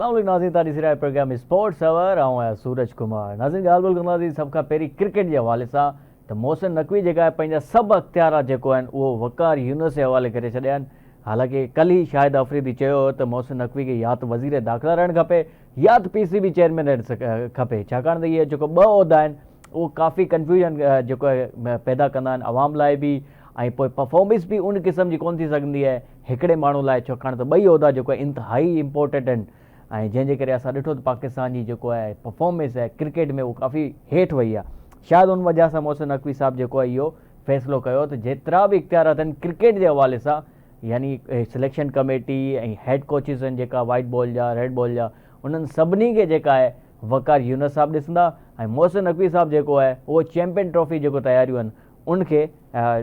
अस्सलाम वालेकुम नाज़रीन, तारी सिराए प्रोग्राम स्पोर्ट्स अवर आऊं आहियां सूरज कुमार। नाज़रीन ॻाल्हि ॿोल कंदासीं सभ खां पहिरीं क्रिकेट जे हवाले सां त मोहसिन नक़वी जेका आहे पंहिंजा सभु अख़्तियारात जेको आहिनि उहो वक़ार यूनुस जे हवाले करे छॾिया आहिनि। हालांकि कल्ह ई शाहिद अफ़रीदी चयो हो त मोहसिन नक़वी खे या त वज़ीर दाख़िला रहणु खपे या त PCB चेयरमैन रहणु खपे, छाकाणि त इहे जेको ॿ उहिदा आहिनि उहो काफ़ी कंफ्यूजन जेको आहे पैदा कंदा आहिनि आवाम लाइ बि, ऐं पोइ परफॉर्मेंस बि उन क़िस्म जी कोन थी सघंदी आहे हिकिड़े माण्हू लाइ, छाकाणि त ॿई उहिदा जेको आहे इंतिहाई इंपॉर्टेंट आहिनि। ऐं जंहिंजे करे असां ॾिठो त पाकिस्तान जी जेको आहे परफॉर्मेंस आहे क्रिकेट में उहो काफ़ी हेठि वई आहे। शायदि उन वजह सां मोहसिन नक़वी साहब जेको आहे इहो फ़ैसिलो कयो त जेतिरा बि इख़्तियारात आहिनि क्रिकेट जे हवाले सां, यानी सिलेक्शन कमेटी ऐं हेड कोचिस आहिनि जेका वाइट बॉल जा रेड बॉल जा, उन्हनि सभिनी खे जेका आहे वक़ार यूनुस साहब ॾिसंदा, ऐं मोहसिन नक़वी साहब जेको आहे उहो चैम्पियन ट्रॉफी जेको तयारियूं आहिनि उनखे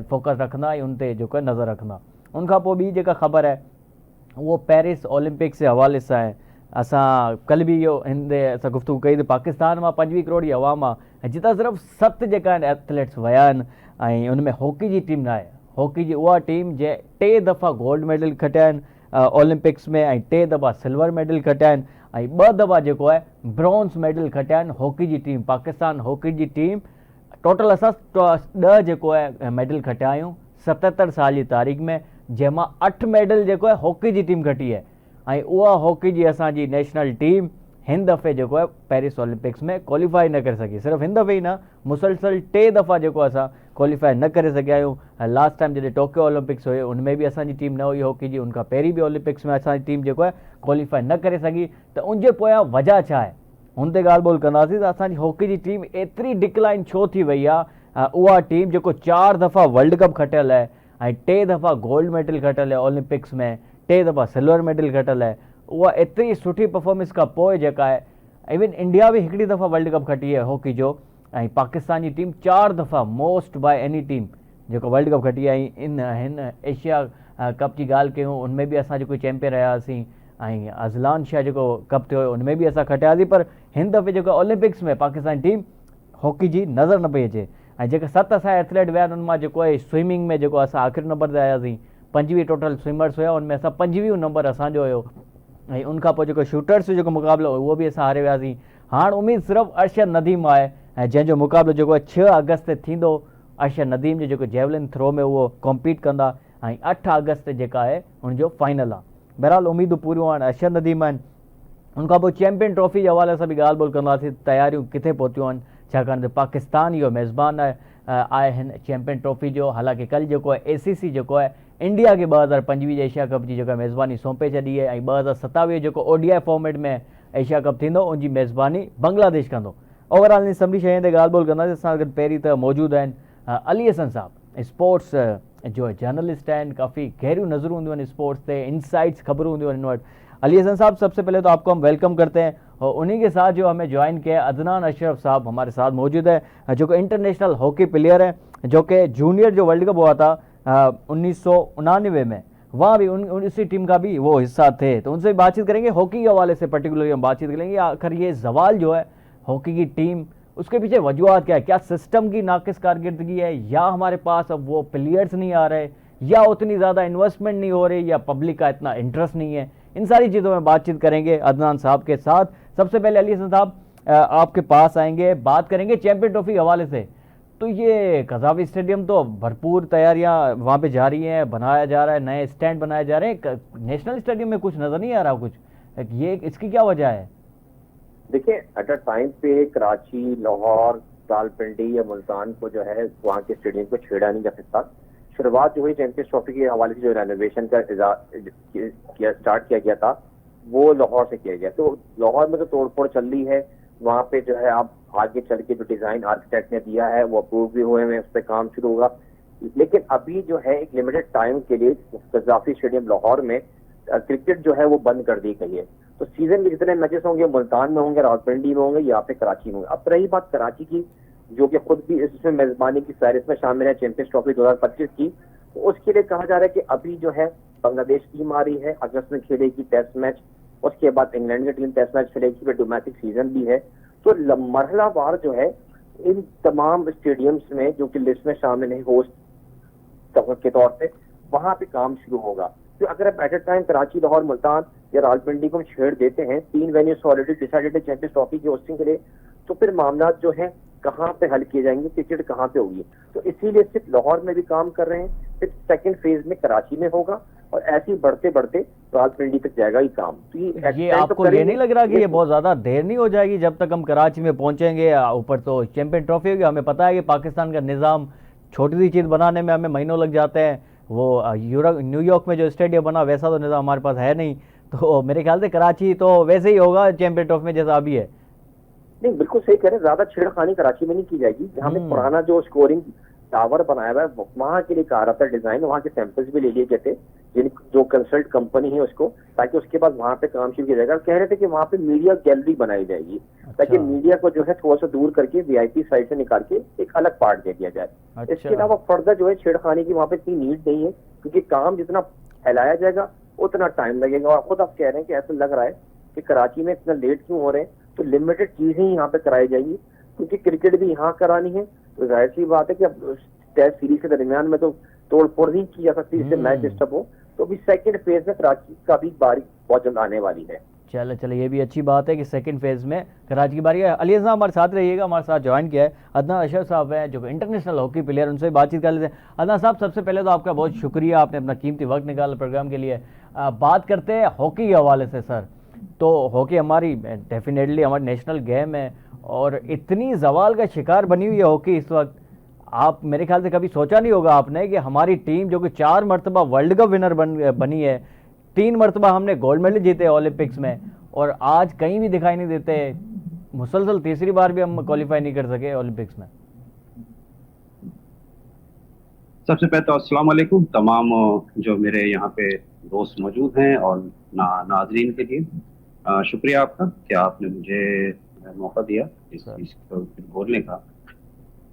फोकस रखंदा ऐं उन ते जेको आहे नज़र रखंदा। उनखां पोइ ॿी जेका ख़बर आहे उहो पेरिस ओलंपिक्स जे हवाले सां आहे। असां कल्ह बि इहो हिन ते असां गुफ़्तगू कई त पाकिस्तान मां 25 करोड़ जी आवाम आहे ऐं जितां सिर्फ़ु 7 जेका आहिनि एथलीट्स विया आहिनि, ऐं उन में हॉकी जी टीम न आहे। हॉकी जी उहा टीम जंहिं 3 दफ़ा गोल्ड मेडल खटिया आहिनि ओलंपिक्स में, ऐं 3 दफ़ा सिल्वर मेडल खटिया आहिनि, ऐं 2 दफ़ा जेको आहे ब्रॉन्ज़ मेडल खटिया आहिनि हॉकी जी टीम। पाकिस्तान हॉकी जी टीम टोटल असां 10 जेको आहे मेडल खटिया आहियूं 77 साल जी तारीख़ में, जंहिंमां 8 मेडल जेको आहे हॉकी जी टीम खटी आहे। ऐं उहा हॉकी जी असांजी नेशनल टीम हिन दफ़े जेको आहे पेरिस ओलंपिक्स में क्वालिफाई न करे सघी। सिर्फ़ु हिन दफ़े ई न, मुसलसल 3 दफ़ा जेको असां क्वालिफाई न करे सघिया आहियूं। लास्ट टाइम जॾहिं टोक्यो ओलंपिक्स हुयो उनमें बि असांजी टीम न हुई हॉकी जी, उनखां पहिरीं बि ओलंपिक्स में असांजी टीम जेको आहे क्वालिफाई न करे सघी। त उनजे पोयां वजह छा आहे, हुन ते ॻाल्हि ॿोल कंदासीं त असांजी हॉकी जी टीम एतिरी डिक्लाइन छो थी वई आहे। उहा टीम जेको 4 दफ़ा वर्ल्ड कप खटियल आहे ऐं 3 दफ़ा गोल्ड मेडल खटियल आहे ओलंपिक्स में, 3 दफ़ा सिल्वर मेडल खटियल आहे, उहा एतिरी सुठी परफॉर्मेंस खां पोइ जेका आहे, इवन इंडिया बि हिकिड़ी दफ़ा वर्ल्ड कप खटी आहे हॉकी जो, ऐं पाकिस्तान जी टीम 4 दफ़ा मोस्ट बाय एनी टीम जेको वर्ल्ड कप खटी आहे। हिन एशिया कप जी ॻाल्हि कयूं उनमें बि असां जेको चैम्पियन रहियासीं, ऐं अज़लान शाह जेको कप थियो हुयो उनमें बि असां खटियासीं, पर हिन दफ़े जेको ओलंपिक्स में पाकिस्तान टीम हॉकी जी नज़र न पई अचे। ऐं जेके 7 असांजा एथलीट विया आहिनि उन मां जेको आहे स्विमिंग में जेको असां आख़िरी नंबर ते आयासीं, 25 टोटल स्विमर्स हुया, उनमें असां 25 नंबर असांजो हुयो। ऐं उनखां पोइ जेको शूटर्स जो जेको मुक़ाबिलो उहो बि असां हारे वियासीं। हाणे उमेदु सिर्फ़ु अर्शद नदीम आहे, ऐं जंहिंजो मुक़ाबिलो जेको आहे 6 अगस्त ते थींदो। अर्शद नदीम जो जेको जेवलिन थ्रो में उहो कॉम्पीट कंदा, ऐं 8 अगस्त ते जेका आहे उनजो फाइनल आहे। बहरहाल उमेदूं पूरियूं आहिनि, अर्शद नदीम आहिनि। उनखां पोइ चैम्पियन ट्रॉफी जे हवाले सां बि ॻाल्हि ॿोल कंदासीं, तयारियूं किथे पहुतियूं आहिनि, छाकाणि त पाकिस्तान इहो मेज़बान आहे हिन चैम्पियन ट्रॉफी जो। हालांकि कल्ह जेको आहे ACC जेको आहे इंडिया खे 2025 एशिया कप जी जेका मेज़बानी सौंपे छॾी आहे, ऐं 2027 जेको ODI फॉर्मेट में एशिया कप थींदो उनजी मेज़बानी बांग्लादेश कंदो। ओवरऑल इन सभिनी शयुनि ते ॻाल्हि ॿोल कंदासीं। असां गॾु पहिरीं त मौजूदु आहिनि अली हसन साहब, स्पोर्ट्स जो जर्नलिस्ट आहिनि, काफ़ी गहरियूं नज़रूं हूंदियूं आहिनि स्पोर्ट्स ते, इनसाइट्स ख़बरूं हूंदियूं आहिनि इन वटि। अली हसन साहब, सबसे पहले तो आपको हम वेलकम करते हैं, और उन्हीं के साथ जो हमें ज्वाइन किया है अदनान अशरफ साहब हमारे साथ मौजूद है, जो कि इंटरनेशनल हॉकी प्लेयर है, जो कि जूनियर जो वर्ल्ड कप हुआ था 1999 में, वहाँ भी उसी टीम का भी वो हिस्सा थे। तो उनसे भी बातचीत करेंगे, हॉकी के हवाले से पर्टिकुलरली हम बातचीत करेंगे। आखिर ये सवाल जो है हॉकी की टीम, उसके पीछे वजूहत क्या है, क्या सिस्टम की नाकिस कारकर्दगी है, या हमारे पास अब वो प्लेयर्स नहीं आ रहे, या उतनी ज़्यादा इन्वेस्टमेंट नहीं हो रही, या पब्लिक का इतना इंटरेस्ट नहीं है। इन सारी चीज़ों में बातचीत करेंगे अदनान साहब के साथ। सबसे पहले अली हसन साहब आपके पास आएंगे, बात करेंगे चैंपियन ट्रॉफी के हवाले से। तो ये कज़ावी स्टेडियम तो भरपूर तैयारियां वहाँ पे जारी हैं, बनाया जा रहा है, नए स्टैंड बनाए जा रहे हैं, नेशनल स्टेडियम में कुछ नज़र नहीं आ रहा कुछ, ये इसकी क्या वजह है? देखिए, एट अ टाइम पे कराची, लाहौर, रावलपिंडी या मुल्तान को जो है वहाँ के स्टेडियम को छेड़ा नहीं जा सकता। शुरुआत जो हुई चैंपियंस ट्रॉफी के हवाले से जो रेनोवेशन का स्टार्ट किया गया था वो लाहौर से किया गया। तो लाहौर में तो तोड़फोड़ चल रही है, वहाँ पे जो है आप आगे चल के जो डिजाइन आर्किटेक्ट ने दिया है वो अप्रूव भी हुए हैं, उस पर काम शुरू होगा। लेकिन अभी जो है एक लिमिटेड टाइम के लिए कज़ाफी स्टेडियम लाहौर में क्रिकेट जो है वो बंद कर दी गई है। तो सीजन के जितने मैचेस होंगे मुल्तान में होंगे, रावलपिंडी में होंगे, या फिर कराची में होंगे। अब रही बात कराची की, जो कि खुद भी इसमें मेजबानी की फहरिस्त में शामिल है चैंपियंस ट्रॉफी 2025 की, तो उसके लिए कहा जा रहा है कि अभी जो है बांग्लादेश टीम आ रही है, अगस्त में खेलेगी टेस्ट मैच, उसके बाद इंग्लैंड की टीम टेस्ट मैच खेलेगी, फिर डोमेस्टिक सीजन भी है। तो मरहलावार जो है इन तमाम स्टेडियम्स में जो कि लिस्ट में शामिल है होस्ट के तौर पे, वहां पे काम शुरू होगा। तो अगर आप at a time Karachi, Lahore, Multan या रावलपिंडी को हम छेड़ देते हैं, 3 वेन्यूज ऑलरेडी डिसाइडेड है चैंपियंस ट्रॉफी की होस्टिंग के लिए, तो फिर मामला जो है कहाँ पे हल किए जाएंगे, क्रिकेट कहाँ पे होगी। तो इसीलिए सिर्फ लाहौर में भी काम कर रहे हैं, फिर सेकंड फेज में कराची में होगा, और ऐसे ही बढ़ते बढ़ते रावलपिंडी तक जाएगा ये काम। तो ये extend तो आपको ये करेंगे, नहीं लग रहा कि ये बहुत ज्यादा देर नहीं हो जाएगी जब तक हम कराची में पहुंचेंगे? ऊपर तो चैंपियन ट्रॉफी होगी, हमें पता है कि पाकिस्तान का निज़ाम छोटी सी चीज़ बनाने में हमें महीनों लग जाते हैं। वो न्यूयॉर्क में जो स्टेडियम बना वैसा तो निज़ाम हमारे पास है नहीं, तो मेरे ख्याल से कराची तो वैसे ही होगा चैंपियन ट्रॉफी में जैसा अभी है। नहीं बिल्कुल सही कह रहे हैं, ज्यादा छेड़खानी कराची में नहीं की जाएगी। जहाँ पे पुराना जो स्कोरिंग टावर बनाया हुआ है वहां के लिए कहा रहा था डिजाइन, वहां के सैंपल्स भी ले लिए गए थे जो कंसल्ट कंपनी है उसको, ताकि उसके बाद वहां पे काम शुरू किया जाएगा। कह रहे थे कि वहां पे मीडिया गैलरी बनाई जाएगी, ताकि मीडिया को जो है थोड़ा सा दूर करके वीआईपी साइड से निकाल के एक अलग पार्ट दे दिया जाए। इसके अलावा फर्दर जो है छेड़खानी की वहां पे इतनी नीड नहीं है, क्योंकि काम जितना फैलाया जाएगा उतना टाइम लगेगा। और खुद आप कह रहे हैं कि ऐसा लग रहा है कि कराची में इतना लेट क्यों हो रहे हैं, तो लिमिटेड चीजें ही यहाँ पे कराई जाएगी, क्योंकि क्रिकेट भी यहाँ करानी है। तो जाहिर सी बात है कि अब टेस्ट सीरीज के दरमियान में तो तोड़ फोड़ नहीं की जा सकती, इससे मैच डिस्टर्ब हो। तो अभी सेकंड फेज में कराची का भी बारी बहुत जल्द आने वाली है। चलो ये भी अच्छी बात है कि सेकंड फेज में कराची की बारी है। अली साहब हमारे साथ रहिएगा, हमारे साथ ज्वाइन किया है अदनान अशरफ साहब हैं जो इंटरनेशनल हॉकी प्लेयर, उनसे बातचीत कर लेते हैं। अदनान साहब, सबसे पहले तो आपका बहुत शुक्रिया, आपने अपना कीमती वक्त निकाला प्रोग्राम के लिए। बात करते हैं हॉकी के हवाले से सर। तो हॉकी हमारी डेफिनेटली हमारी नेशनल गेम है, और इतनी जवाल का शिकार बनी हुई है हॉकी इस वक्त। आप मेरे ख्याल से कभी सोचा नहीं होगा आपने कि हमारी टीम जो कि 4 मरतबा वर्ल्ड कप विनर बनी है, 3 मरतबा हमने गोल्ड मेडल जीते ओलंपिक्स में, और आज कहीं भी दिखाई नहीं देते, मुसलसल तीसरी बार भी हम क्वालिफाई नहीं कर सके ओलंपिक्स में। सबसे पहले तो अस्सलाम वालेकुम तमाम जो मेरे यहाँ पे दोस्त मौजूद हैं और नाजरीन के लिए शुक्रिया आपका कि आपने मुझे मौका दिया इस चीज को बोलने का।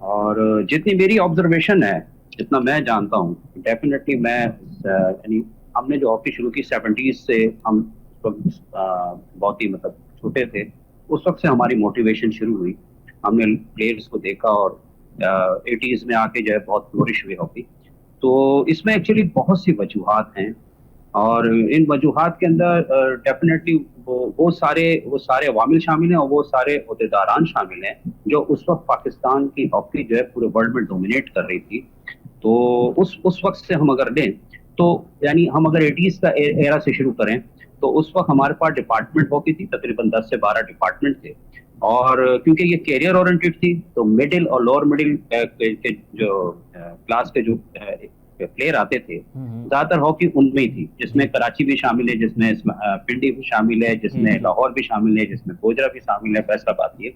और जितनी मेरी ऑब्जर्वेशन है, जितना मैं जानता हूँ, डेफिनेटली मैं यानी हमने जो हॉकी शुरू की 70s से, हम बहुत ही मतलब छोटे थे, उस वक्त से हमारी मोटिवेशन शुरू हुई। हमने प्लेयर्स को देखा और 80s में आके जो है बहुत फ्लोरिश हुई हॉकी। तो इसमें एक्चुअली बहुत सी वजूहात हैं, और इन वजूहात के अंदर डेफिनेटली वो सारे अवामिल शामिल हैं, और वो सारे अहदेदारान शामिल हैं जो उस वक्त पाकिस्तान की हॉकी जो है पूरे वर्ल्ड में डोमिनेट कर रही थी। तो उस वक्त से हम अगर लें, तो यानी हम अगर 80s का एरा से शुरू करें, तो उस वक्त हमारे पास डिपार्टमेंट हॉकी थी, तकरीबन 10 से 12 डिपार्टमेंट थे। और क्योंकि ये कैरियर ओरिएंटेड थी, तो मिडिल और लोअर मिडिल के जो क्लास के जो प्लेयर आते थे, ज्यादातर हॉकी उनमें ही थी, जिसमें कराची भी शामिल है, जिसमें पिंडी भी शामिल है, जिसमें लाहौर भी शामिल है, जिसमें गोजरा भी शामिल है, फैसलाबाद भी है।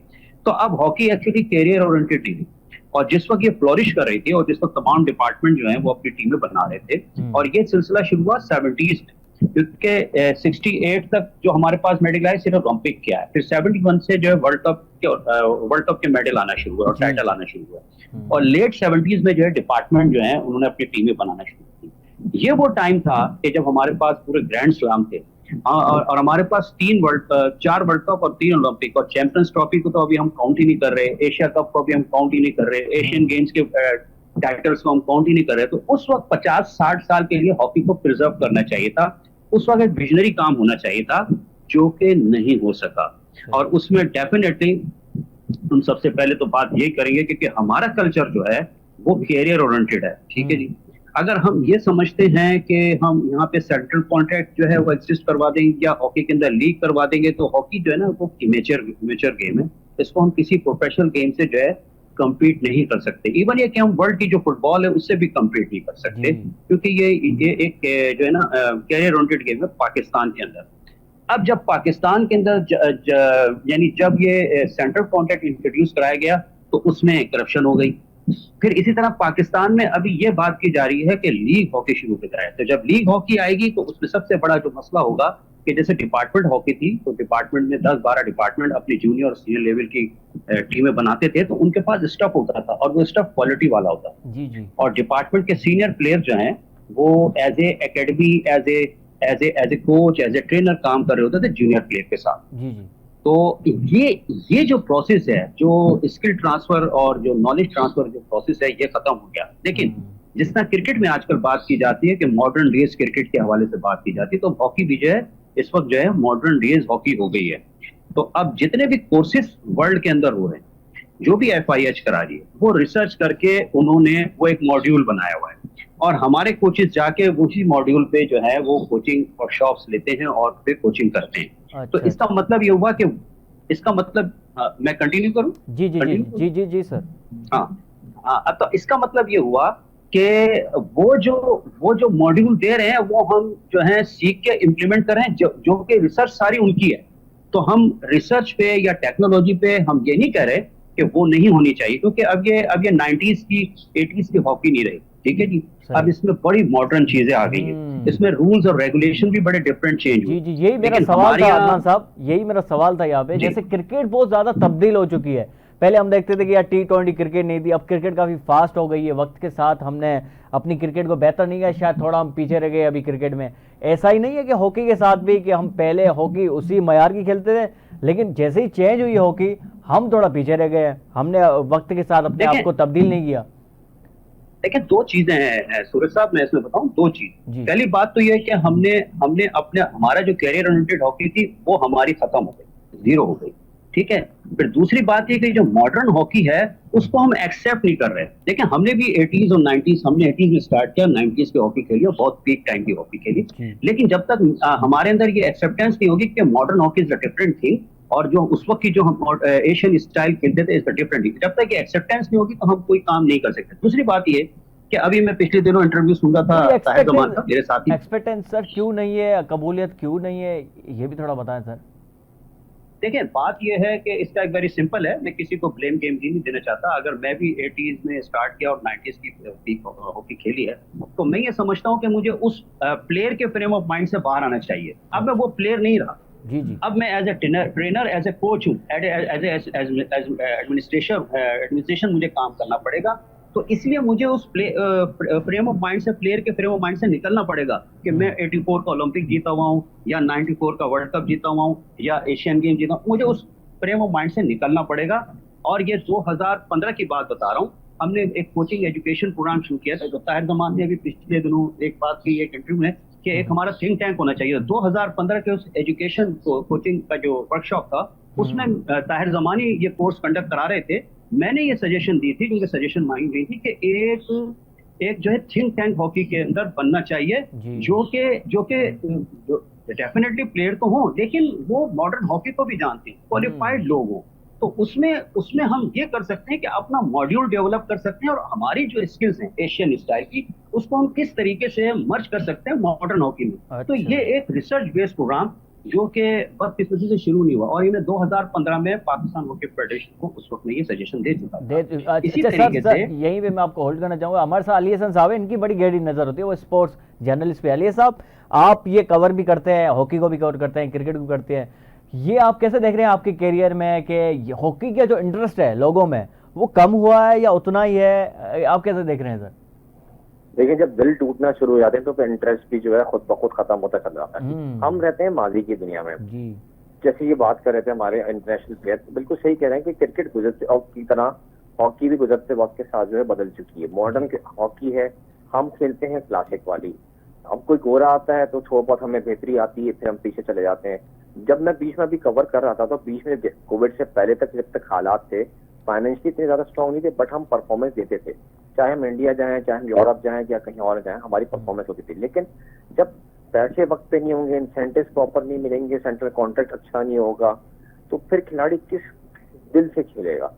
तो अब हॉकी एक्चुअली कैरियर ओरिएंटेड थी, और जिस वक्त ये फ्लोरिश कर रही थी, और जिस वक्त तमाम डिपार्टमेंट जो है वो अपनी टीमें बना रहे थे, और ये सिलसिला शुरू हुआ 70s में, क्योंकि 68 तक जो हमारे पास मेडल आए सिर्फ ओलंपिक के आए, फिर 71 से जो है वर्ल्ड कप के मेडल आना शुरू हुआ और टाइटल आना शुरू हुआ, और लेट 70s में जो है डिपार्टमेंट जो है उन्होंने अपनी टीमें बनाना शुरू की। ये वो टाइम था कि जब हमारे पास पूरे ग्रैंड स्लैम थे, और हमारे पास 4 वर्ल्ड कप और 3 ओलंपिक, और चैंपियंस ट्रॉफी को तो अभी हम काउंट ही नहीं कर रहे, एशिया कप को अभी हम काउंट ही नहीं कर रहे, एशियन गेम्स के टाइटल्स को हम काउंट ही नहीं कर रहे। तो उस वक्त 50-60 साल के लिए हॉकी को प्रिजर्व करना चाहिए था। उस वक्त एक विजनरी काम होना चाहिए था, जो कि नहीं हो सका। और उसमें डेफिनेटली हम सबसे पहले तो बात यही करेंगे कि हमारा कल्चर जो है वो कैरियर ओरिएंटेड है, ठीक है जी। अगर हम ये समझते हैं कि हम यहाँ पे सेंट्रल कॉन्ट्रैक्ट जो है वो एग्जिस्ट करवा देंगे, या हॉकी के अंदर लीग करवा देंगे, तो हॉकी जो है ना वो इमेचर गेम है, इसको हम किसी प्रोफेशनल गेम से जो है कम्पीट नहीं कर सकते। इवन ये कि हम वर्ल्ड की जो फुटबॉल है उससे भी कम्पीट नहीं कर सकते, क्योंकि ये एक जो है ना कैरियर ओरिएंटेड गेम है पाकिस्तान के अंदर। अब जब पाकिस्तान के अंदर यानी जब ये सेंट्रल कॉन्ट्रैक्ट इंट्रोड्यूस कराया गया, तो उसमें करप्शन हो गई। फिर इसी तरह पाकिस्तान में अभी ये बात की जा रही है कि लीग हॉकी शुरू कर रहा है। तो जब लीग हॉकी आएगी, तो उसमें सबसे बड़ा जो मसला होगा कि जैसे डिपार्टमेंट हॉकी थी, तो डिपार्टमेंट में 10-12 डिपार्टमेंट अपनी जूनियर और सीनियर लेवल की टीमें बनाते थे, तो उनके पास स्टफ होता था, और वो स्टफ क्वालिटी वाला होता था। जी। और डिपार्टमेंट के सीनियर प्लेयर जो हैं वो as a academy, as a coach, as a trainer काम कर रहे होते थे जूनियर प्लेयर के साथ। जी। तो ये जो प्रोसेस है, जो स्किल ट्रांसफर और जो नॉलेज ट्रांसफर जो प्रोसेस है, ये खत्म हो गया। लेकिन जिस तरह क्रिकेट में आजकल बात की जाती है कि मॉडर्न रेस क्रिकेट के हवाले से बात की जाती है, तो हॉकी भी जो है इस वक्त जो है मॉडर्न डेज हॉकी हो गई है। तो अब जितने भी कोर्सेज वर्ल्ड के अंदर हो रहे हैं, जो भी FIH करा रही है, वो रिसर्च करके उन्होंने वो एक मॉड्यूल बनाया हुआ है, और हमारे कोचेस जाके उसी मॉड्यूल पे जो है वो कोचिंग वर्कशॉप्स लेते हैं और फिर कोचिंग करते हैं। तो अच्छा इसका अच्छा। मतलब ये हुआ कि इसका मतलब मैं कंटिन्यू करूं? जी जी जी कंटिन्यू? जी जी जी सर। हाँ हाँ। अब तो इसका मतलब ये हुआ कि वो जो मॉड्यूल दे रहे हैं वो हम जो है सीख के इम्प्लीमेंट करें, जो कि रिसर्च सारी उनकी है। तो हम रिसर्च पे या टेक्नोलॉजी पे हम ये नहीं कह रहे कि वो नहीं होनी चाहिए, क्योंकि अब ये 90s की 80s की हॉकी नहीं रही, ठीक है जी। अब सही। इसमें बड़ी मॉडर्न चीजें आ गई हैं, इसमें रूल्स और रेगुलेशन भी बड़े डिफरेंट चेंज हुए। जी जी, यही मेरा लेकिन सवाल हमारे था यहाँ अदनान साहब, यही मेरा सवाल था यहाँ पे। जी जैसे क्रिकेट बहुत ज्यादा तब्दील हो चुकी है, पहले हम देखते थे कि यार T20 क्रिकेट नहीं थी, अब क्रिकेट काफी फास्ट हो गई है। वक्त के साथ हमने अपनी क्रिकेट को बेहतर नहीं किया, शायद थोड़ा हम पीछे रह गए अभी क्रिकेट में। ऐसा ही नहीं है कि हॉकी के साथ भी, कि हम पहले हॉकी उसी मयार की खेलते थे, लेकिन जैसे ही चेंज हुई हॉकी हम थोड़ा पीछे रह गए, हमने वक्त के साथ अपने आप देखें को तब्दील नहीं किया। देखिए, दो चीजें हैं सूरज साहब, मैं इसमें बताऊं दो चीज। जी पहली बात तो यह है कि हमने हमने अपने हमारा जो कैरियर ओरिएंटेड हॉकी थी वो हमारी खत्म हो गई, जीरो हो गई, ठीक है। फिर दूसरी बात ये कि जो मॉडर्न हॉकी है उसको हम एक्सेप्ट नहीं कर रहे। देखिए, हमने भी 80s और 90s, हमने 80s में स्टार्ट किया, 90s की हॉकी खेली और बहुत पीक टाइम की हॉकी खेली। जी लेकिन जब तक हमारे अंदर ये एक्सेप्टेंस नहीं होगी कि modern hockey is a different thing, और जो उस वक्त की जो हम एशियन स्टाइल खेलते थे इज अ डिफरेंट थिंग, जब तक ये एक्सेप्टेंस नहीं होगी तो हम कोई काम नहीं कर सकते। दूसरी बात ये कि अभी मैं पिछले दिनों इंटरव्यू सुन रहा था जी, ताहिर जमान का, मेरे साथी। एक्सपेक्टेंस सर क्यों नहीं है, कबूलियत क्यों नहीं है, ये भी थोड़ा बताएं सर। देखिए, बात यह है कि इसका एक वेरी सिंपल है, मैं किसी को ब्लेम गेम नहीं देना चाहता। अगर मैं भी 80s में स्टार्ट किया और 90s की पीक हॉकी खेली है, तो मैं ये समझता हूं कि मुझे उस प्लेयर के फ्रेम ऑफ माइंड से बाहर आना चाहिए। अब मैं वो प्लेयर नहीं रहा, जी जी अब मैं as a trainer, as a coach हूँ, एज एडमिनिस्ट्रेशन मुझे काम करना पड़ेगा। तो इसलिए मुझे उस फ्रेम ऑफ माइंड से, प्लेयर के फ्रेम ऑफ माइंड से निकलना पड़ेगा कि मैं 84 का ओलंपिक जीता हुआ हूँ, या 94 का वर्ल्ड कप जीता हुआ हूँ, या एशियन गेम जीता हूँ। मुझे उस फ्रेम ऑफ माइंड से निकलना पड़ेगा। और ये 2015 की बात बता रहा हूँ, हमने एक कोचिंग एजुकेशन प्रोग्राम शुरू किया था, जो ताहिर जमान ने अभी पिछले दिनों एक बात की एक इंटरव्यू में कि एक हमारा थिंक टैंक होना चाहिए। 2015 के उस एजुकेशन कोचिंग का जो वर्कशॉप था, उसमें ताहिर जमानी ये कोर्स कंडक्ट करा रहे थे। मैंने ये सजेशन दी थी, क्योंकि सजेशन मांगी गई थी कि एक जो है थिंक टैंक हॉकी के अंदर बनना चाहिए, जी जो कि डेफिनेटली प्लेयर तो हो, लेकिन वो मॉडर्न हॉकी को भी जानते हैं, क्वालिफाइड लोग हों। तो उसमें हम ये कर सकते हैं कि अपना मॉड्यूल डेवलप कर सकते हैं, और हमारी जो स्किल्स हैं एशियन स्टाइल की, उसको हम किस तरीके से मर्ज कर सकते हैं मॉडर्न हॉकी में। तो अच्छा ये एक रिसर्च बेस्ड प्रोग्राम जो कि बस किसी से शुरू नहीं हुआ, और ये मैं 2015 में पाकिस्तान हॉकी फेडरेशन को उस वक्त में ये सजेशन दे चुका था। इसी अच्छा तरीके सर, से यहीं पे मैं आपको होल्ड करना चाहूंगा। हमारे साथ अली हसन साहब है, इनकी बड़ी गहरी नजर होती है, वो स्पोर्ट्स जर्नलिस्ट पे। अली साहब, आप ये कवर भी करते हैं, हॉकी को भी कवर करते हैं, क्रिकेट को करते हैं, ये आप कैसे देख रहे हैं आपके कैरियर में कि हॉकी का जो इंटरेस्ट है लोगों में वो कम हुआ है या उतना ही है, आप कैसे देख रहे हैं सर? देखिए, जब दिल टूटना शुरू हो जाते हैं तो फिर इंटरेस्ट भी जो है खुद ब खुद खत्म होता चल जाता है। हम रहते हैं माजी की दुनिया में। जी जैसे ये बात कर रहे थे हमारे इंटरनेशनल प्लेयर, बिल्कुल सही कह रहे हैं कि क्रिकेट गुजरते और की तरह हॉकी भी गुजरते वक्त के साथ जो है बदल चुकी है। मॉडर्न हॉकी है, हम खेलते हैं क्लासिक वाली। अब कोई गोरा आता है तो थोड़ा बहुत हमें बेहतरी आती है, फिर हम पीछे चले जाते हैं। जब मैं बीच में भी कवर कर रहा था तो बीच में कोविड से पहले तक जब तक हालात थे, फाइनेंशियली इतने ज्यादा स्ट्रॉन्ग नहीं थे, बट हम परफॉर्मेंस देते थे। चाहे हम इंडिया जाएं, चाहे हम यूरोप जाएं या कहीं और जाएं, हमारी परफॉर्मेंस होती थी। लेकिन जब पैसे वक्त पे नहीं होंगे, इंसेंटिव प्रॉपर नहीं मिलेंगे, सेंट्रल कॉन्ट्रैक्ट अच्छा नहीं होगा, तो फिर खिलाड़ी किस दिल से खेलेगा?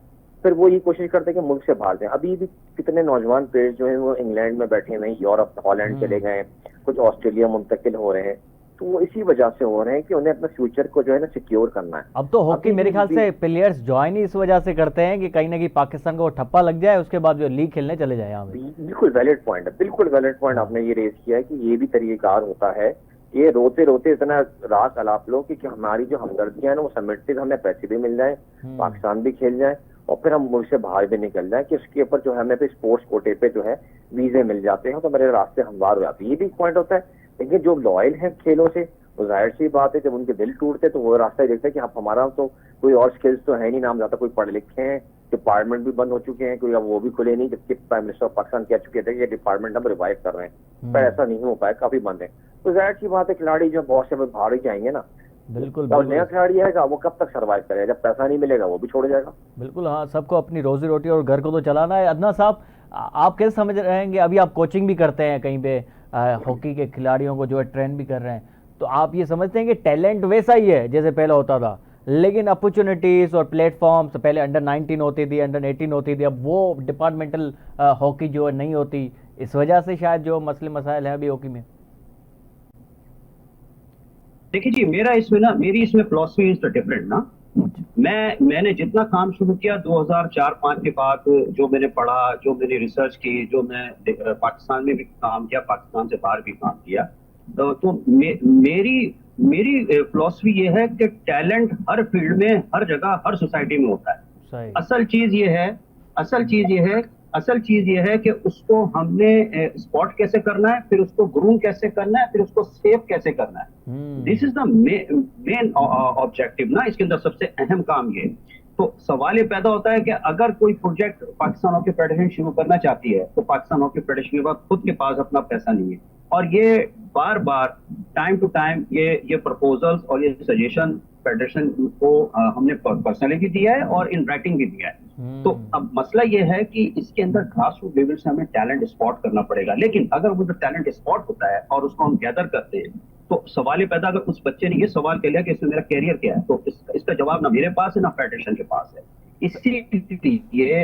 फिर वो ये कोशिश करते हैं कि मुल्क से बाहर जाए। अभी भी कितने नौजवान प्लेयर जो हैं वो इंग्लैंड में बैठे हुए हैं, यूरोप, हॉलैंड चले गए, कुछ ऑस्ट्रेलिया मुंतकिल हो रहे हैं। तो वो इसी वजह से हो रहे हैं कि उन्हें अपना फ्यूचर को जो है ना सिक्योर करना है। अब तो हॉकी मेरे ख्याल से प्लेयर्स ज्वाइन ही इस वजह से करते हैं कि कहीं ना कहीं पाकिस्तान को ठप्पा लग जाए, उसके बाद जो लीग खेलने चले जाए यहाँ पे। बिल्कुल वैलिड पॉइंट है, बिल्कुल वैलिड पॉइंट आपने ये रेज किया है कि ये भी तरीकेकार होता है। ये रोते रोते इतना रास अलाप लो कि हमारी जो हमदर्दियां ना वो समेटते, हमें पैसे भी मिल जाए, पाकिस्तान भी खेल जाए, और फिर हम मुल्क से बाहर भी निकल जाए, कि उसके ऊपर जो है हमें स्पोर्ट्स कोटे पे जो है वीजे मिल जाते हैं, तो मेरे रास्ते हमवार हो जाते हैं। ये भी पॉइंट होता है। लेकिन जो लॉयल है खेलों से, वो जाहिर सी बात है जब उनके दिल टूटते तो वो रास्ता ही देखते हैं कि आप हमारा तो कोई और स्किल्स तो है नहीं, नाम ज्यादा कोई पढ़े लिखे हैं, डिपार्टमेंट भी बंद हो चुके हैं, कोई अब वो भी खुले नहीं, जबकि प्राइम मिनिस्टर ऑफ पाकिस्तान कह चुके थे कि डिपार्टमेंट हम रिवाइव कर रहे हैं, पर ऐसा नहीं हो पाया, काफी बंद है। तो जाहिर सी बात है खिलाड़ी जो बहुत से बाहर ही जाएंगे ना। बिल्कुल और नया बिल्कुल खिलाड़ी आएगा वो कब तक सर्वाइव करेगा, जब पैसा नहीं मिलेगा वो भी छोड़ जाएगा। बिल्कुल। हाँ, सबको अपनी रोजी रोटी और घर को तो चलाना है। अदना साहब, आप कैसे समझ रहेंगे, अभी आप कोचिंग भी करते हैं कहीं पे, हॉकी के खिलाड़ियों को जो है ट्रेन भी कर रहे हैं, तो आप ये समझते हैं कि टैलेंट वैसा ही है जैसे पहले होता था, लेकिन अपॉर्चुनिटीज़ और प्लेटफॉर्म्स, पहले अंडर 19 होती थी, अंडर 18 होती थी, अब वो डिपार्टमेंटल हॉकी जो है नहीं होती, इस वजह से शायद जो मसले मसाइल हैं अभी हॉकी में? देखिए जी, मेरी इसमें फिलॉसफी इज डिफरेंट ना। मैंने जितना काम शुरू किया 2004-5 के बाद, जो मैंने पढ़ा, जो मैंने रिसर्च की, जो मैं पाकिस्तान में भी काम किया, पाकिस्तान से बाहर भी काम किया, तो मेरी मेरी फिलॉसफी ये है कि टैलेंट हर फील्ड में, हर जगह, हर सोसाइटी में होता है। सही। असल चीज ये है असल चीज ये है असल चीज ये है कि उसको हमने स्पॉट कैसे करना है, फिर उसको ग्रूम कैसे करना है, फिर उसको सेव कैसे करना है। This is the main objective ना, इसके अंदर सबसे अहम काम ये। तो सवाल ये पैदा होता है कि अगर कोई प्रोजेक्ट पाकिस्तान हॉकी फेडरेशन शुरू करना चाहती है, तो पाकिस्तान हॉकी फेडरेशन के पास खुद के पास अपना पैसा नहीं है, और ये बार बार टाइम टू टाइम ये प्रपोजल्स और ये सजेशन फेडरेशन को हमने पर्सनली भी दिया है और इन राइटिंग भी दिया है। तो अब मसला ये है कि इसके अंदर ग्रास रूट लेवल से हमें टैलेंट स्पॉट करना पड़ेगा। लेकिन अगर वो जो टैलेंट स्पॉट होता है और उसको हम गैदर करते हैं, तो सवाल ये पैदा, अगर उस बच्चे ने ये सवाल कर लिया कि इसमें मेरा कैरियर क्या है, तो इसका जवाब ना मेरे पास है ना फेडरेशन के पास है। इसीलिए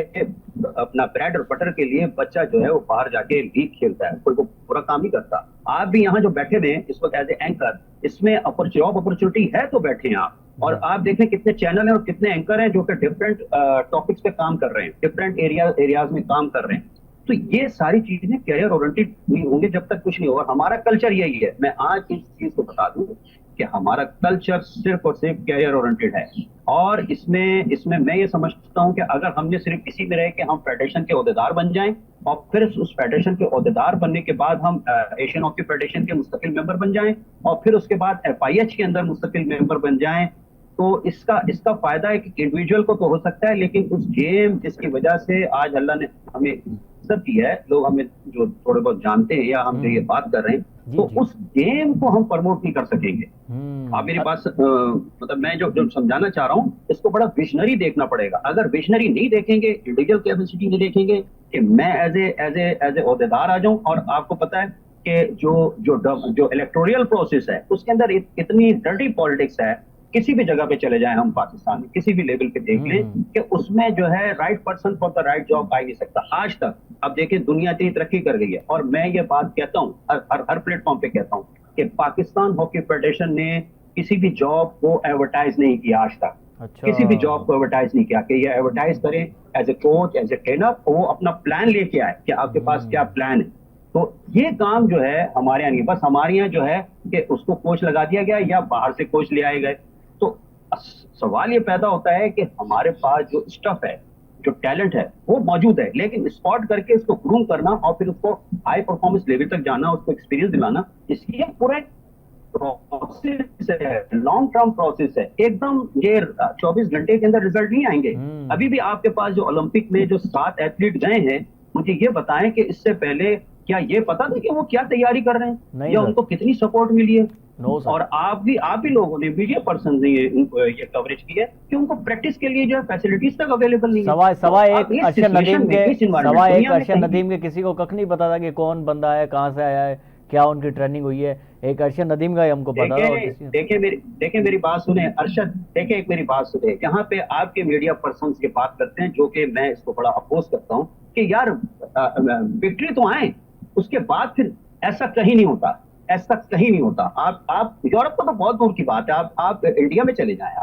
अपना ब्रेड और बटर के लिए बच्चा जो है वो बाहर जाके लीग खेलता है, कोई वो पूरा काम नहीं करता। आप भी यहाँ जो बैठे हुए हैं इस वक्त एज ए एंकर, इसमें जॉब अपॉर्चुनिटी है तो बैठे हैं आप, और आप देखें कितने चैनल हैं और कितने एंकर हैं जो कि डिफरेंट टॉपिक्स पे काम कर रहे हैं, डिफरेंट एरियाज में काम कर रहे हैं। तो ये सारी चीजें कैरियर ओरिएंटेड नहीं होंगे जब तक कुछ नहीं होगा। हमारा कल्चर यही है। मैं आज इस चीज को बता दूं कि हमारा कल्चर सिर्फ और सिर्फ कैरियर ओरिएंटेड है, और इसमें मैं ये समझता हूं कि अगर हमने सिर्फ इसी में रहे कि हम फेडरेशन के ओहदेदार बन जाएं, और फिर उस फेडरेशन के ओहदेदार बनने के बाद हम एशियन हॉकी फेडरेशन के मुस्तकिल मेंबर बन जाएं, और फिर उसके बाद FIH के अंदर मुस्तकिल मेंबर बन जाएं, तो इसका फायदा है कि इंडिविजुअल को तो हो सकता है, लेकिन उस गेम जिसकी वजह से आज अल्लाह ने हमें इज्जत दी है, लोग हमें जो थोड़े बहुत जानते हैं या हम जो ये बात कर रहे हैं, तो उस गेम को हम प्रमोट नहीं कर सकेंगे। आप मेरी बात मतलब मैं जो समझाना चाह रहा हूँ, इसको बड़ा विजनरी देखना पड़ेगा। अगर विजनरी नहीं देखेंगे, इंडिविजुअल कैपेसिटी नहीं देखेंगे कि मैं एज ए ओहदेदार आ जाऊं, और आपको पता है कि जो इलेक्टोरल प्रोसेस है उसके अंदर इतनी डर्टी पॉलिटिक्स है। किसी भी जगह पे चले जाएं हम पाकिस्तान में, किसी भी लेवल पे देख लें कि उसमें जो है right person for the right job आ ही नहीं सकता आज तक। अब देखें दुनिया इतनी तरक्की कर गई है, और मैं ये बात कहता हूँ हर प्लेटफॉर्म पे कहता हूँ कि पाकिस्तान हॉकी फेडरेशन ने किसी भी जॉब को एडवर्टाइज नहीं किया आज तक। अच्छा। किसी भी जॉब को एडवर्टाइज नहीं किया कि ये एडवर्टाइज करें as a coach, as a trainer, वो अपना प्लान लेके आए कि आपके पास क्या प्लान है। तो ये काम जो है हमारे यहाँ नहीं, बस हमारे यहाँ जो है कि उसको कोच लगा दिया गया या बाहर से कोच ले आए गए। तो सवाल ये पैदा होता है कि हमारे पास जो स्टफ है, जो टैलेंट है वो मौजूद है, लेकिन स्पॉट करके इसको ग्रूम करना और फिर उसको हाई परफॉर्मेंस लेवल तक जाना, उसको एक्सपीरियंस दिलाना, इसकी पूरा प्रोसेस है, लॉन्ग टर्म प्रोसेस है। एकदम ये 24 घंटे के अंदर रिजल्ट नहीं आएंगे। अभी भी आपके पास जो ओलंपिक में जो 7 एथलीट गए हैं, मुझे ये बताएं कि इससे पहले क्या ये पता था कि वो क्या तैयारी कर रहे हैं या उनको कितनी सपोर्ट मिली है? और आप भी लोगों ने, मीडिया पर्सन ने ये कवरेज की है कि उनको प्रैक्टिस के लिए जो है फैसिलिटीज तक अवेलेबल नहीं है। सवा एक अर्शद नदीम के किसी को कख नहीं पता था कि कौन बंदा है, कहाँ से आया है, क्या उनकी ट्रेनिंग हुई है। एक अर्शद नदीम का ही हमको पता था। देखिए मेरी बात सुने अर्शद, देखिए एक मेरी बात सुने, यहाँ पे आपके मीडिया पर्सन की बात करते हैं, जो कि मैं इसको बड़ा अपोज करता हूँ कि यार विक्ट्री तो आए, उसके बाद फिर ऐसा कहीं नहीं होता, ऐसा कहीं नहीं होता। आप यूरोप को तो बहुत दूर की बात है, आप इंडिया में चले जाएं,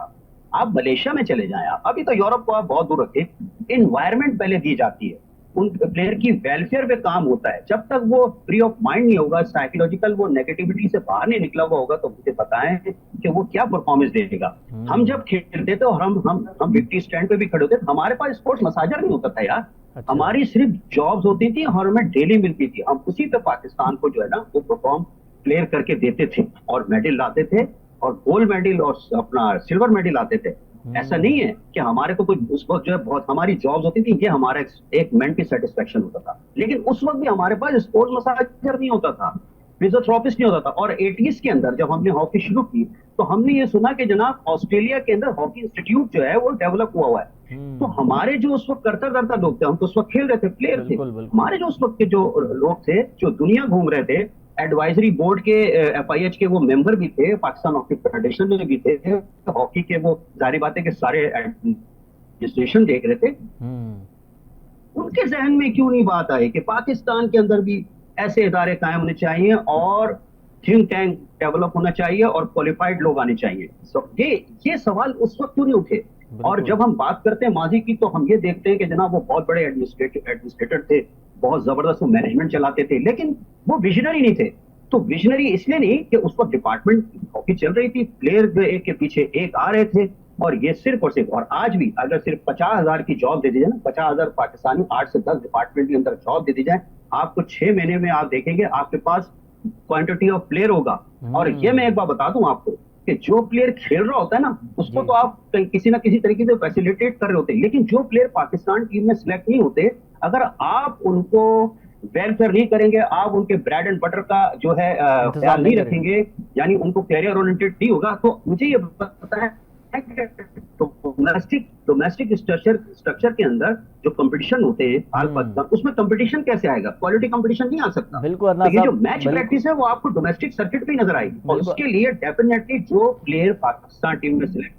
आप मलेशिया में चले जाएं, अभी तो यूरोप को आप बहुत दूर रखें। इन्वायरमेंट पहले दी जाती है, उन प्लेयर की वेलफेयर पे काम होता है। जब तक वो फ्री ऑफ माइंड नहीं होगा, साइकोलॉजिकल वो नेगेटिविटी से बाहर नहीं निकला हुआ होगा, तो मुझे बताएं कि वो क्या परफॉर्मेंस देगा। हम जब खेलते थे और हम विक्ट्री स्टैंड पे भी खड़े होते थे, हमारे पास स्पोर्ट्स मसाजर नहीं होता था यार। अच्छा। हमारी सिर्फ जॉब्स होती थी और हमें डेली मिलती थी, हम उसी पे पाकिस्तान को जो है ना वो परफॉर्म प्लेयर करके देते थे और मेडल लाते थे, और गोल्ड मेडल और अपना सिल्वर मेडल लाते थे। ऐसा नहीं है कि हमारे को कोई उस वक्त जो है बहुत हमारी जॉब्स होती थी, ये हमारा एक मेंटल सेटिस्फेक्शन होता था। लेकिन उस वक्त भी हमारे पास स्पोर्ट्स मसाजर नहीं होता था। फिजियोथेरेपिस्ट नहीं होता था। और 80s के अंदर जब हमने हॉकी शुरू की तो हमने ये सुना कि जनाब ऑस्ट्रेलिया के अंदर हॉकी इंस्टीट्यूट जो है वो डेवलप हुआ है। तो हमारे जो उस वक्त करता धरता लोग थे, हम तो उस वक्त खेल रहे थे, प्लेयर थे, बिल्कुल बिल्कुल। हमारे जो उस वक्त के जो लोग थे जो दुनिया घूम रहे थे, एडवाइजरी बोर्ड के FIH के वो मेंबर भी थे, पाकिस्तान हॉकी फेडरेशन में भी थे, हॉकी के वो जारी बातें के सारे एडमिनिस्ट्रेशन देख रहे थे। उनके जहन में क्यों नहीं बात आई कि पाकिस्तान के अंदर भी ऐसे इदारे कायम होने चाहिए और थिंक टैंक डेवलप होना चाहिए और क्वालिफाइड लोग आने चाहिए। ये सवाल उस वक्त क्यों नहीं उठे? और जब हम बात करते हैं माजी की तो हम ये देखते हैं कि जनाब वो बहुत बड़े एडमिनिस्ट्रेटर थे, बहुत जबरदस्त वो मैनेजमेंट चलाते थे, लेकिन वो विजनरी नहीं थे। तो विजनरी इसलिए नहीं कि उस वक्त डिपार्टमेंट हॉकी चल रही थी, प्लेयर एक के पीछे एक आ रहे थे, और ये सिर्फ और सिर्फ, और आज भी अगर सिर्फ 50,000 की जॉब दे दी जाए ना, 50,000 पाकिस्तानी 8 से 10 डिपार्टमेंट के अंदर जॉब दे दी जाए, आपको 6 महीने में आप देखेंगे आपके पास क्वांटिटी ऑफ प्लेयर होगा। और ये मैं एक बार बता दूं आपको कि जो प्लेयर खेल रहा होता है ना, उसको तो आप किसी ना किसी तरीके से फैसिलिटेट कर रहे होते हैं, लेकिन जो प्लेयर पाकिस्तान टीम में सिलेक्ट नहीं होते, अगर आप उनको वेलफेयर नहीं करेंगे, आप उनके ब्रेड एंड बटर का जो है ख्याल नहीं रखेंगे, यानी उनको कैरियर ओरिएंटेड नहीं होगा, तो मुझे ये पता है डोमेस्टिक स्ट्रक्चर के अंदर जो कंपटीशन होते हैं उसमें कंपटीशन कैसे आएगा? क्वालिटी कंपटीशन नहीं आ सकता। बिल्कुल। तो ये जो मैच प्रैक्टिस है वो आपको डोमेस्टिक सर्किट पे नजर आएगी, और उसके लिए डेफिनेटली जो प्लेयर पाकिस्तान टीम में सिलेक्ट।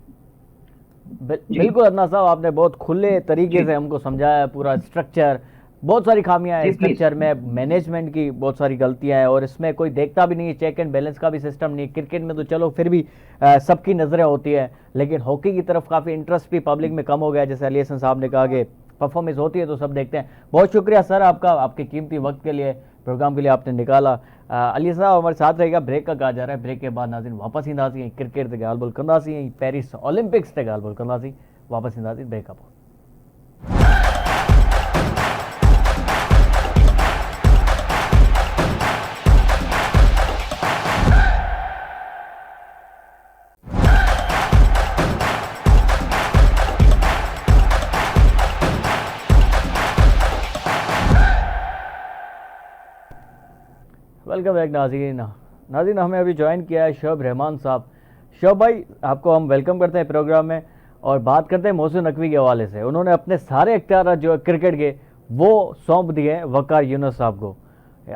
बिल्कुल अदनान साहब, आपने बहुत खुले तरीके से हमको समझाया पूरा स्ट्रक्चर। बहुत सारी खामियां हैं स्ट्रक्चर में, मैनेजमेंट की बहुत सारी गलतियां हैं, और इसमें कोई देखता भी नहीं है, चेक एंड बैलेंस का भी सिस्टम नहीं है। क्रिकेट में तो चलो फिर भी सबकी नज़रें होती है, लेकिन हॉकी की तरफ काफ़ी इंटरेस्ट भी पब्लिक में कम हो गया। जैसे अली हसन साहब ने कहा कि परफॉर्मेंस होती है तो सब देखते हैं। बहुत शुक्रिया सर आपका, आपके कीमती वक्त के लिए, प्रोग्राम के लिए आपने निकाला। अली साहब हमारे साथ रहेगा, ब्रेक का कहा जा रहा है, ब्रेक के बाद नाज़रीन वापस ईंदासीं क्रिकेट ते ॻाल्हि ॿोल कंदासीं, पेरिस ओलंपिक्स ते ॻाल्हि ॿोल कंदासीं, वापस ईंदासीं ब्रेक खां पोइ। वेलकम बैक नाज़रीन हमें अभी ज्वाइन किया है शोएब रहमान साहब। शोएब भाई, आपको हम वेलकम करते हैं प्रोग्राम में, और बात करते हैं मोहसिन नकवी के हवाले से। उन्होंने अपने सारे इख्तियार जो है क्रिकेट के वो सौंप दिए हैं वकार यूनुस साहब को।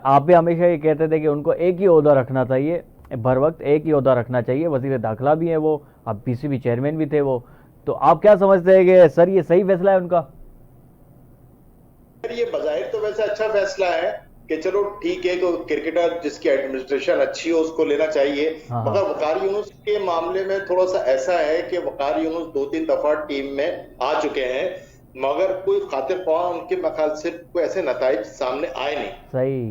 आप भी हमेशा ये कहते थे कि उनको एक ही ओहदा रखना चाहिए, भर वक्त एक ही ओहदा रखना चाहिए। वज़ीर दाखिला भी हैं वो, अब PCB चेयरमैन भी थे वो। तो आप क्या समझते हैं कि सर ये सही फैसला है उनका? ये बज़ाहिर तो वैसे अच्छा फैसला है कि चलो ठीक है, तो क्रिकेटर जिसकी एडमिनिस्ट्रेशन अच्छी हो उसको लेना चाहिए। मगर वकार यूनुस के मामले में थोड़ा सा ऐसा है कि वकार यूनुस 2-3 दफा टीम में आ चुके हैं, मगर कोई खातिर ख्वाह उनके ख्याल से कोई ऐसे नताइज सामने आए नहीं। सही।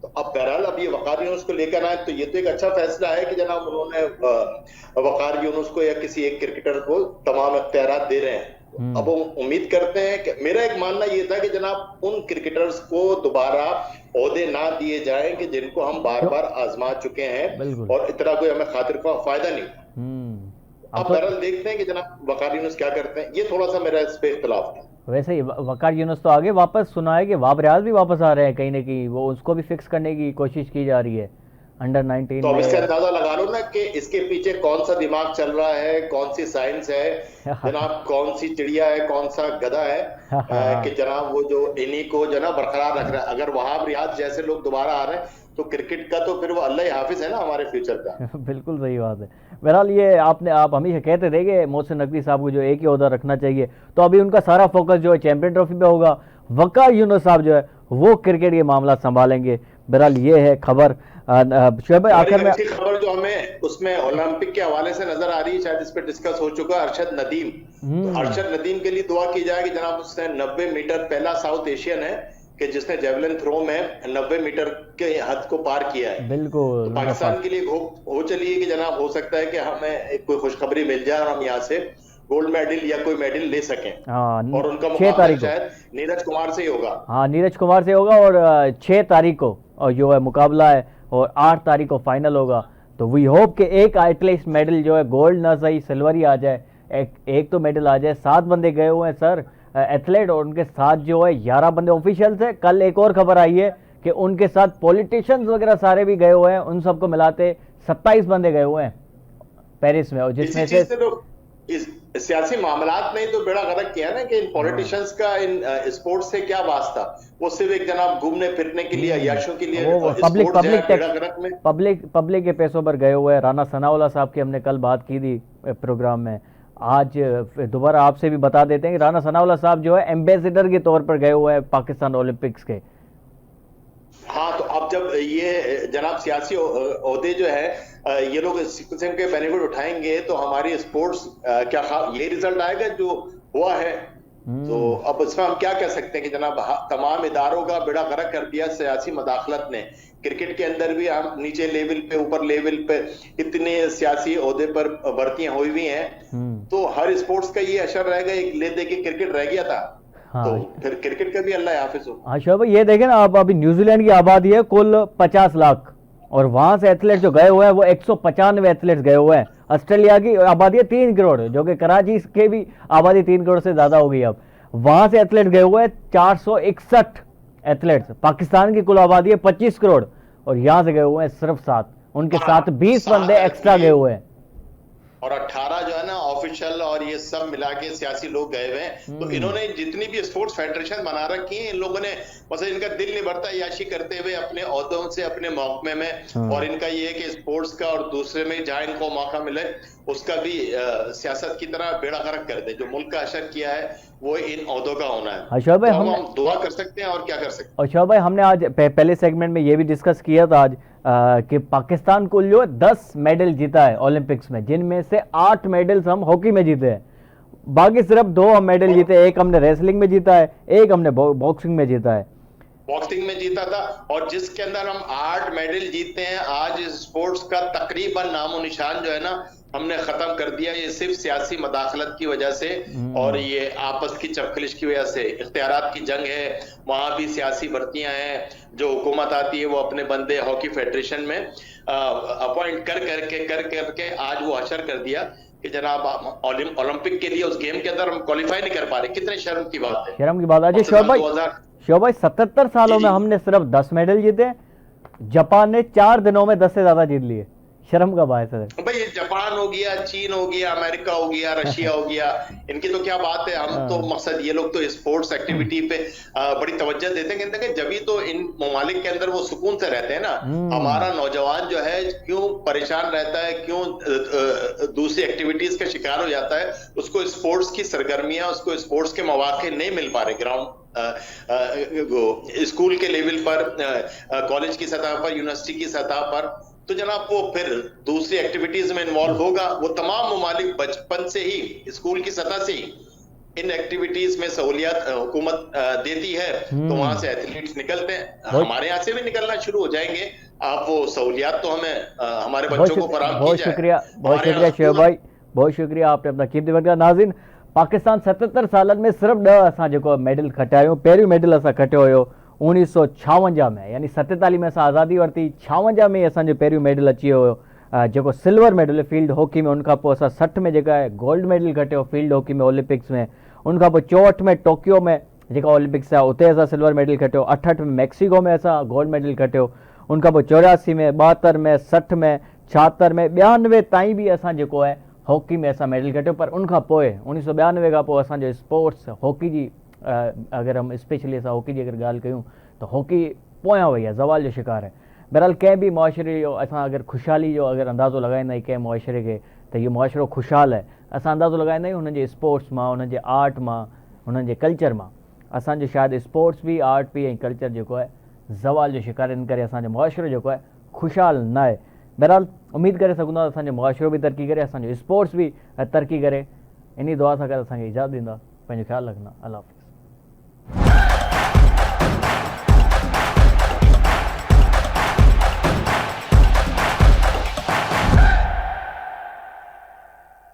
तो अब बहरहाल अब ये वकार यूनुस को लेकर आए तो ये तो एक अच्छा फैसला है कि जनाब उन्होंने वकार यूनुस को या किसी एक क्रिकेटर को तमाम इख्तियारात दे रहे हैं। अब उम्मीद करते हैं कि, मेरा एक मानना ये था कि जनाब उन क्रिकेटर्स को दोबारा ओहदे ना दिए जाएं कि जिनको हम बार बार आजमा चुके हैं, और इतना कोई हमें खातिर का फायदा नहीं। अब बहरहाल देखते हैं कि जनाब वकार यूनुस क्या करते हैं। ये थोड़ा सा मेरा इस पे इख्तिलाफ था। वैसे ही वकार यूनुस तो आगे वापस सुना है कि वाब रियाज भी वापस आ रहे हैं कहीं ना कहीं, वो उसको भी फिक्स करने की कोशिश की जा रही है अंडर 19 तो अब इससे अंदाजा लगा लो ना कि इसके पीछे कौन सा दिमाग चल रहा है, कौन सी साइंस है जनाब, कौन सी चिड़िया है, कौन सा गधा है कि जनाब वो जो इन्हीं को जनाब बरकरार रख रहा है। अगर वहाब रियाज जैसे लोग दोबारा आ रहे हैं तो क्रिकेट का तो फिर वो अल्लाह ही हाफिज है ना हमारे फ्यूचर का। बिल्कुल सही बात है। बहरहाल ये आप हमेशा कहते थे कि मोहसिन नकवी साहब को जो एक ही ओहदा रखना चाहिए, तो अभी उनका सारा फोकस जो है चैंपियन ट्रॉफी पे होगा। वकार यूनुस साहब जो है वो क्रिकेट के मामला संभालेंगे। बहरहाल ये है खबर। शोएब भाई आखिर में खबर जो हमें उसमें ओलंपिक के हवाले से नजर आ रही है, शायद इस पे डिस्कस हो चुका, अरशद नदीम। तो अरशद नदीम के लिए दुआ की जाए कि जनाब उसने 90 मीटर, पहला साउथ एशियन है कि जिसने जेवलिन थ्रो में 90 मीटर के हद को पार किया है। बिल्कुल। तो पाकिस्तान के लिए हो चलिए कि जनाब हो सकता है कि हमें कोई खुशखबरी मिल जाए और हम यहाँ से गोल्ड मेडल या कोई मेडल ले सकें। और उनका मुकाबला शायद नीरज कुमार से ही होगा। हाँ, नीरज कुमार से होगा, और 6 तारीख को और जो है मुकाबला है, और 8 तारीख को फाइनल होगा। तो वी होप कि एक एटलीस्ट मेडल जो है, गोल्ड ना सही सिल्वर ही आ जाए, एक तो मेडल आ जाए। 7 बंदे गए हुए हैं सर एथलीट, और उनके साथ जो है 11 बंदे ऑफिशियल थे। कल एक और खबर आई है कि उनके साथ पॉलिटिशियंस वगैरह सारे भी गए हुए हैं, उन सबको मिलाते 27 बंदे गए हुए हैं पेरिस में, और जिसमें इसी से चीज से तो इस सियासी मामलात ने तो बेड़ा गर्क किया ना कि इन पॉलिटिशियंस का इन स्पोर्ट्स से क्या वास्ता। वो सिर्फ एक जनाब घूमने फिरने के लिए, अय्याशों के लिए वो पब्लिक स्पोर्ट जो है पब्लिक बेड़ा गर्क में। पब्लिक के पैसों पर गए हुए हैं। राना सनाउल्लाह साहब की हमने कल बात की थी प्रोग्राम में, आज दोबारा आपसे भी बता देते हैं कि राना सनाउल्लाह साहब जो है एम्बेसडर के तौर पर गए हुए हैं पाकिस्तान ओलंपिक्स के। हाँ, तो अब जब ये जनाब सियासी ओहदे जो है ये लोग इस किस्म के बेनिफिट उठाएंगे तो हमारी स्पोर्ट्स क्या ये रिजल्ट आएगा जो हुआ है। तो अब इसमें हम क्या कह सकते हैं कि जनाब तमाम इदारों का बेड़ा गर्क कर दिया सियासी मदाखलत ने। क्रिकेट के अंदर भी हम नीचे लेवल पे ऊपर लेवल पे इतने सियासी ओहदे पर भर्तियां हुई हुई हैं, तो हर स्पोर्ट्स का ये असर रहेगा। एक ले दे के क्रिकेट रह गया था, हाँ। तो फिर क्रिकेट का भी अल्लाह हाफिज हो। हाँ शोभा, ये देखें ना आप, अभी न्यूजीलैंड की आबादी है कुल 50 लाख, और वहां से एथलीट जो गए हुए हैं वो 195 एथलीट्स गए हुए हैं। ऑस्ट्रेलिया की आबादी है 3 करोड़, जो कि कराची के भी आबादी 3 करोड़ से ज्यादा हो गई। अब वहां से एथलीट गए हुए हैं 461 एथलीट्स। पाकिस्तान की कुल आबादी है 25 करोड़, और यहां से गए हुए हैं सिर्फ 7, उनके साथ 20 बंदे एक्स्ट्रा गए हुए हैं, और 18 जो है ना ऑफिशियल और ये सब मिला के सियासी लोग गए हुए हैं। तो इन्होंने जितनी भी स्पोर्ट्स फेडरेशन बना रखी है, इन लोगों ने मतलब इनका दिल नहीं भरता याशी करते हुए अपने ओहदों से अपने महकमे में, और इनका ये है कि स्पोर्ट्स का और दूसरे में जहां इनको मौका मिले उसका भी सियासत की तरह बेड़ा गर्क कर दे। जो मुल्क का असर किया है वो इन ओहदों का होना है। अशोक भाई, तो हम दुआ कर सकते हैं और क्या कर सकते हैं। अशोक भाई, हमने आज पहले सेगमेंट में ये भी डिस्कस किया था आज कि पाकिस्तान को जो 10 मेडल जीता है ओलंपिक्स में, जिनमें से 8 मेडल्स हम हॉकी में जीते हैं, बाकी सिर्फ 2 हम मेडल जीते। एक हमने रेसलिंग में जीता है, एक हमने बॉक्सिंग में जीता है। बॉक्सिंग में जीता था, और जिसके अंदर हम 8 मेडल जीते हैं। आज स्पोर्ट्स का तकरीबन नामो निशान जो है ना हमने खत्म कर दिया। ये सिर्फ सियासी मदाखलत की वजह से और ये आपस की चपखलिश की वजह से। इख्तियारात की जंग है, वहां भी सियासी भर्तियां हैं। जो हुकूमत आती है वो अपने बंदे हॉकी फेडरेशन में अपॉइंट कर करके आज वो असर कर दिया कि जनाब ओलंपिक के लिए उस गेम के अंदर हम क्वालिफाई नहीं कर पा रहे। कितने शर्म की बात है। शर्म की बात है। शोभ भाई 77 सालों में हमने सिर्फ 10 मेडल जीते। जापान ने 4 दिनों में 10 से ज्यादा जीत लिए। शर्म का बात है भाई। ये जापान हो गया, चीन हो गया, अमेरिका हो गया, रशिया हो गया, इनकी तो क्या बात है। हम तो मकसद ये लोग तो स्पोर्ट्स एक्टिविटी पे बड़ी तवज्जो देते हैं कि जब भी तो इन ममालिक के अंदर वो सुकून से रहते हैं ना। हमारा नौजवान जो है क्यों परेशान रहता है, क्यों दूसरी एक्टिविटीज का शिकार हो जाता है। उसको स्पोर्ट्स की सरगर्मियां, उसको स्पोर्ट्स के मौके नहीं मिल पा रहे। ग्राउंड स्कूल के लेवल पर, कॉलेज की सतह पर, यूनिवर्सिटी की सतह पर, तो जनाब वो फिर दूसरी एक्टिविटीज में इन्वॉल्व होगा। वो तमाम ममालिक बचपन से ही स्कूल की सतह से ही इन एक्टिविटीज में सहूलियत हुकूमत देती है, तो वहां से एथलीट्स निकलते हैं। हमारे यहाँ से भी निकलना शुरू हो जाएंगे। आप वो सहूलियत तो हमें हमारे बच्चों को फराहम की जाए। बहुत शुक्रिया शोएब भाई, बहुत शुक्रिया, आपने अपना कीमती वक्त दिया। नाज़रीन, पाकिस्तान 77 सालन में सिर्फ 10 असां जेको मेडल खटायो। पहिरियों मेडल असां खटियो हुयो 1956 में, यानी 47 में असां आज़ादी वरिती, 56 में असांजो पहिरियों मेडल अची वियो हुयो जेको सिल्वर मेडल फील्ड हॉकी में। उनखां पोइ असां 60 में जेका आहे गोल्ड मेडल खटियो फील्ड हॉकी में ओलंपिक्स में। उनखां पोइ 64 में टोक्यो में जेका ओलंपिक्स आहे उते असां सिल्वर मेडल खटियो। 68 में मैक्सिको में असां गोल्ड मेडल खटियो। उनखां पोइ 84 में, 72 में, 60 में, 76 में, 92 ताईं बि असां जेको आहे हॉकी में असां मेडल खटियो। पर उनखां पोइ 1992 खां पोइ असांजो स्पोर्ट्स हॉकी जी अगरि हम स्पेशली असां हॉकी जी अगरि ॻाल्हि कयूं त हॉकी पोयां वई आहे, ज़वाल जो शिकार आहे। बहरहाल कंहिं बि मुआशिरे जो असां अगरि ख़ुशहाली जो अगरि अंदाज़ो लॻाईंदा आहियूं कंहिं मुआशिरे खे त इहो मुआशिरो ख़ुशहाल आहे, असां अंदाज़ो लॻाईंदा आहियूं हुनजे स्पोर्ट्स मां, हुनजे आर्ट मां, हुनजे कल्चर मां। असांजो शायदि स्पोर्ट्स बि, आर्ट बि ऐं कल्चर जेको आहे ज़वाल जो शिकार, इन करे असांजो मुआशिरो जेको आहे ख़ुशहाल न आहे। बहरहाल उमेदु करे सघूं था असांजो मुआशिरो बि तरक़ी करे, असांजो स्पोर्ट्स बि तरक़ी करे। इन दुआ सां गॾु असांखे इजाज़त ॾींदा। पंहिंजो ख़्यालु रखंदा। अल्लाह हाफ़िज़।